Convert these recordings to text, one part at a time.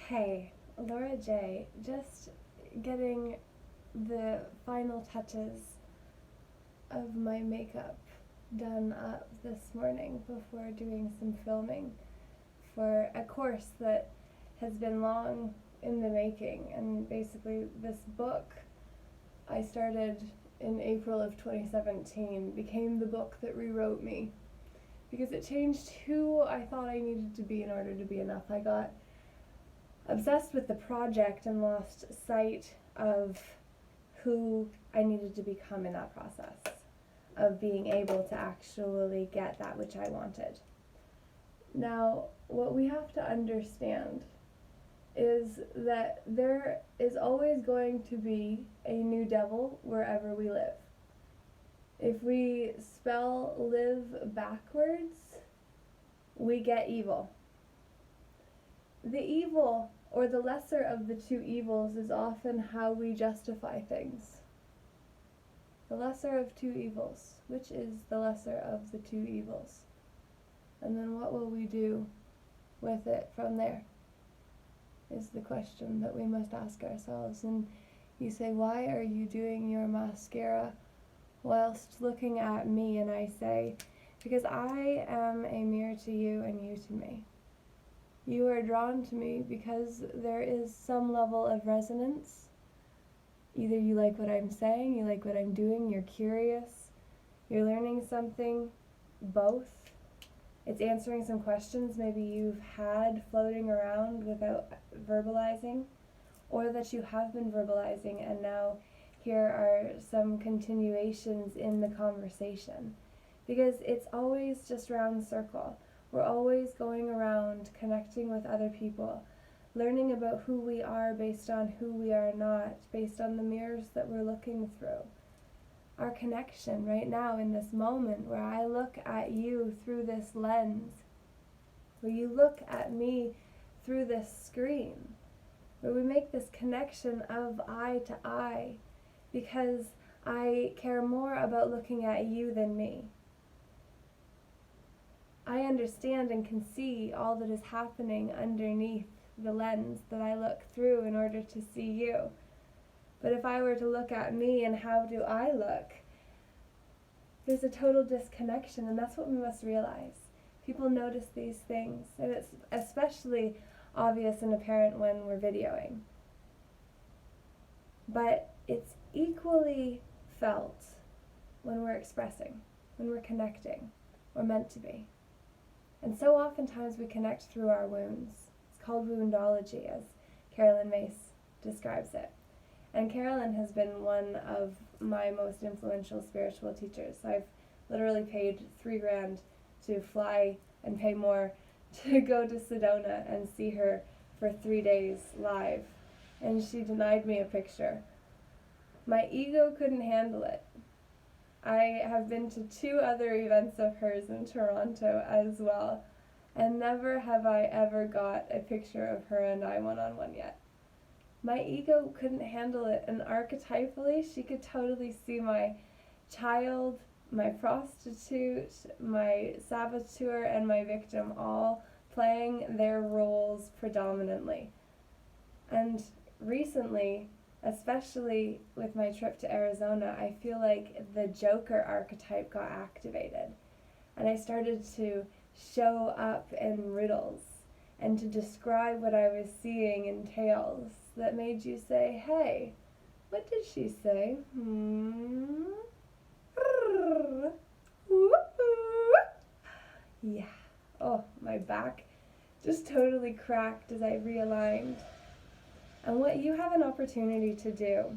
Hey, Laura J. Just getting the final touches of my makeup done up this morning before doing some filming for a course that has been long in the making. And basically, this book I started in April of 2017 became the book that rewrote me because it changed who I thought I needed to be in order to be enough. I got obsessed with the project and lost sight of who I needed to become in that process of being able to actually get that which I wanted. Now, what we have to understand is that there is always going to be a new devil wherever we live. If we spell live backwards, we get evil. The evil, or the lesser of the two evils, is often how we justify things. The lesser of two evils. Which is the lesser of the two evils? And then what will we do with it from there? Is the question that we must ask ourselves. And you say, why are you doing your mascara whilst looking at me? And I say, because I am a mirror to you and you to me. You are drawn to me because there is some level of resonance. Either you like what I'm saying, you like what I'm doing, you're curious, you're learning something, both. It's answering some questions maybe you've had floating around without verbalizing, or that you have been verbalizing and now here are some continuations in the conversation. Because it's always just round circle. We're always going around connecting with other people, learning about who we are based on who we are not, based on the mirrors that we're looking through. Our connection right now in this moment where I look at you through this lens, where you look at me through this screen, where we make this connection of eye to eye because I care more about looking at you than me. I understand and can see all that is happening underneath the lens that I look through in order to see you. But if I were to look at me and how do I look, there's a total disconnection, and that's what we must realize. People notice these things, and it's especially obvious and apparent when we're videoing. But it's equally felt when we're expressing, when we're connecting, or meant to be. And so oftentimes we connect through our wounds. It's called woundology, as Carolyn Mace describes it. And Carolyn has been one of my most influential spiritual teachers. I've literally paid $3,000 to fly and pay more to go to Sedona and see her for 3 days live. And she denied me a picture. My ego couldn't handle it. I have been to 2 other events of hers in Toronto as well, and never have I ever got a picture of her and I one-on-one yet. My ego couldn't handle it, and archetypally she could totally see my child, my prostitute, my saboteur, and my victim all playing their roles predominantly. And recently, especially with my trip to Arizona, I feel like the Joker archetype got activated. And I started to show up in riddles and to describe what I was seeing in tales that made you say, hey, what did she say? Yeah. Oh, my back just totally cracked as I realigned. And what you have an opportunity to do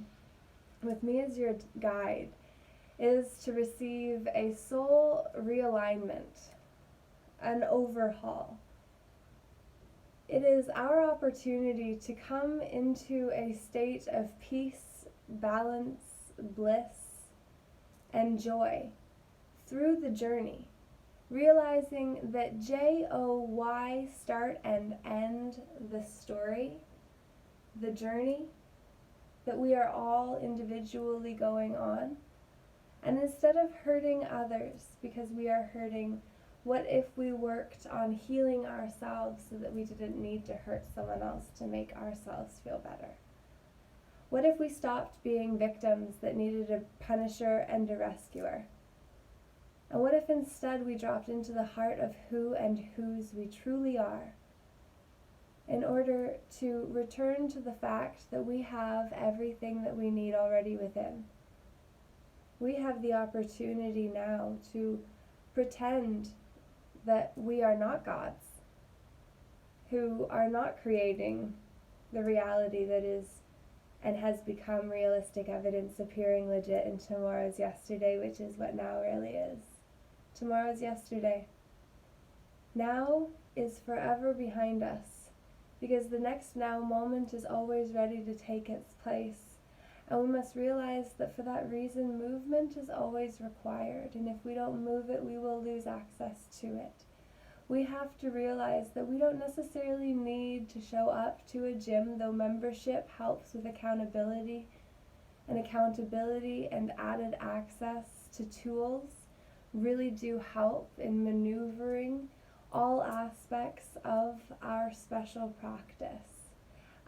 with me as your guide is to receive a soul realignment, an overhaul. It is our opportunity to come into a state of peace, balance, bliss, and joy through the journey, realizing that Joy start and end the story, the journey that we are all individually going on. And instead of hurting others because we are hurting What if we worked on healing ourselves so that we didn't need to hurt someone else to make ourselves feel better? What if we stopped being victims that needed a punisher and a rescuer? And what if instead we dropped into the heart of who and whose we truly are, in order to return to the fact that we have everything that we need already within? We have the opportunity now to pretend that we are not gods, who are not creating the reality that is and has become realistic evidence appearing legit in tomorrow's yesterday, which is what now really is. Tomorrow's yesterday. Now is forever behind us, because the next now moment is always ready to take its place. And we must realize that for that reason, movement is always required, and if we don't move it, we will lose access to it. We have to realize that we don't necessarily need to show up to a gym, though membership helps with accountability and added access to tools really do help in maneuvering all aspects of our special practice.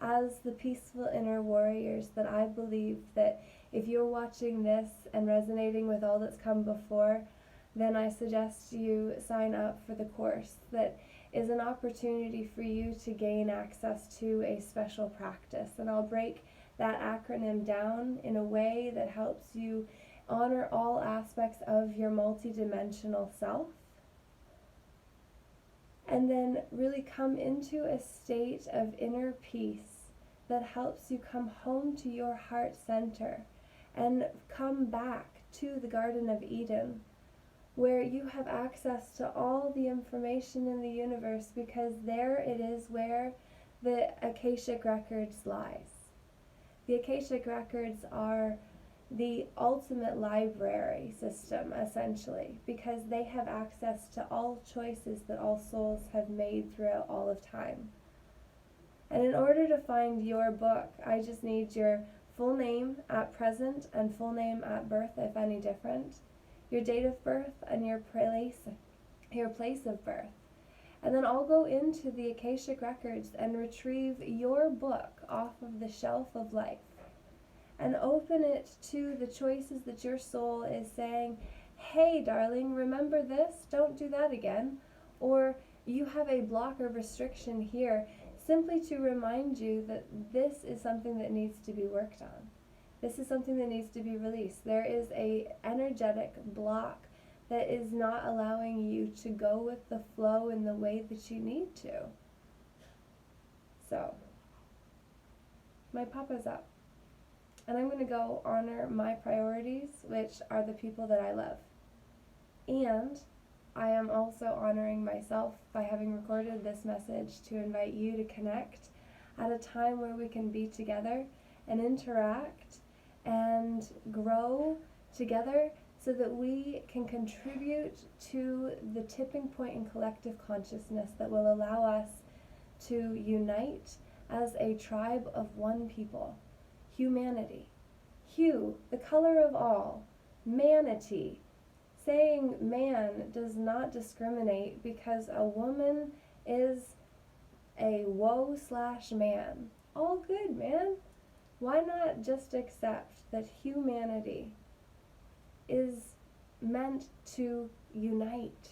As the peaceful inner warriors, that I believe that if you're watching this and resonating with all that's come before, then I suggest you sign up for the course that is an opportunity for you to gain access to a special practice. And I'll break that acronym down in a way that helps you honor all aspects of your multidimensional self, and then really come into a state of inner peace that helps you come home to your heart center and come back to the Garden of Eden, where you have access to all the information in the universe, because there it is where the Akashic Records lies. The Akashic Records are the ultimate library system, essentially, because they have access to all choices that all souls have made throughout all of time. And in order to find your book, I just need your full name at present and full name at birth, if any different, your date of birth, and your place of birth. And then I'll go into the Akashic Records and retrieve your book off of the shelf of life and open it to the choices that your soul is saying, hey darling, remember this, don't do that again. Or you have a block or restriction here, simply to remind you that this is something that needs to be worked on. This is something that needs to be released. There is a energetic block that is not allowing you to go with the flow in the way that you need to. So, my papa's up. And I'm going to go honor my priorities, which are the people that I love. And I am also honoring myself by having recorded this message to invite you to connect at a time where we can be together and interact and grow together, so that we can contribute to the tipping point in collective consciousness that will allow us to unite as a tribe of one people. Humanity. Hue, the color of all. Manatee. Saying man does not discriminate because a woman is a woe/man. All good, man. Why not just accept that humanity is meant to unite,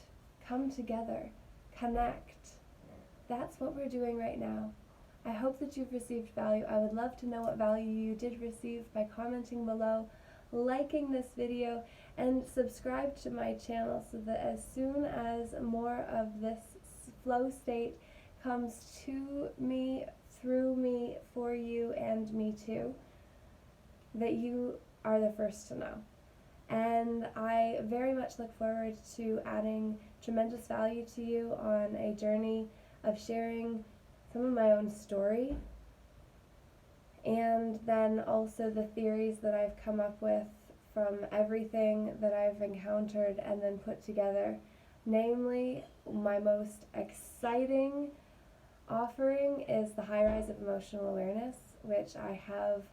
come together, connect? That's what we're doing right now. I hope that you've received value. I would love to know what value you did receive by commenting below, liking this video, and subscribe to my channel, so that as soon as more of this flow state comes to me, through me, for you, and me too, that you are the first to know. And I very much look forward to adding tremendous value to you on a journey of sharing some of my own story, and then also the theories that I've come up with from everything that I've encountered and then put together. Namely, my most exciting offering is the high rise of emotional awareness, which I have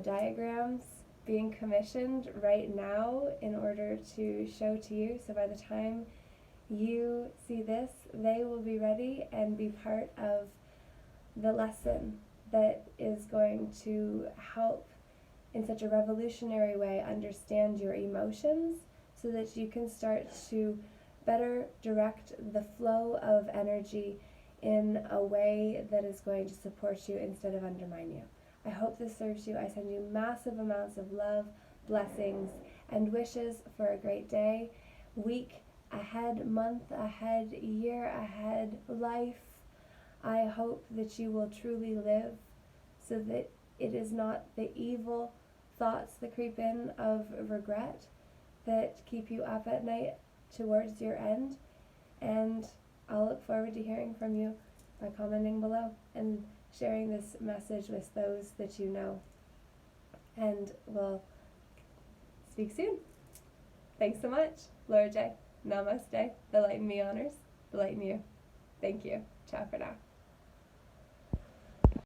diagrams being commissioned right now in order to show to you. So by the time you see this, they will be ready and be part of the lesson that is going to help in such a revolutionary way understand your emotions so that you can start to better direct the flow of energy in a way that is going to support you instead of undermine you. I hope this serves you. I send you massive amounts of love, blessings, and wishes for a great day, week ahead, month ahead, year ahead, life. I hope that you will truly live so that it is not the evil thoughts that creep in of regret that keep you up at night towards your end. And I'll look forward to hearing from you by commenting below and sharing this message with those that you know. And we'll speak soon. Thanks so much. Laura J. Namaste. The light in me honors the light in you. Thank you. Ciao for now.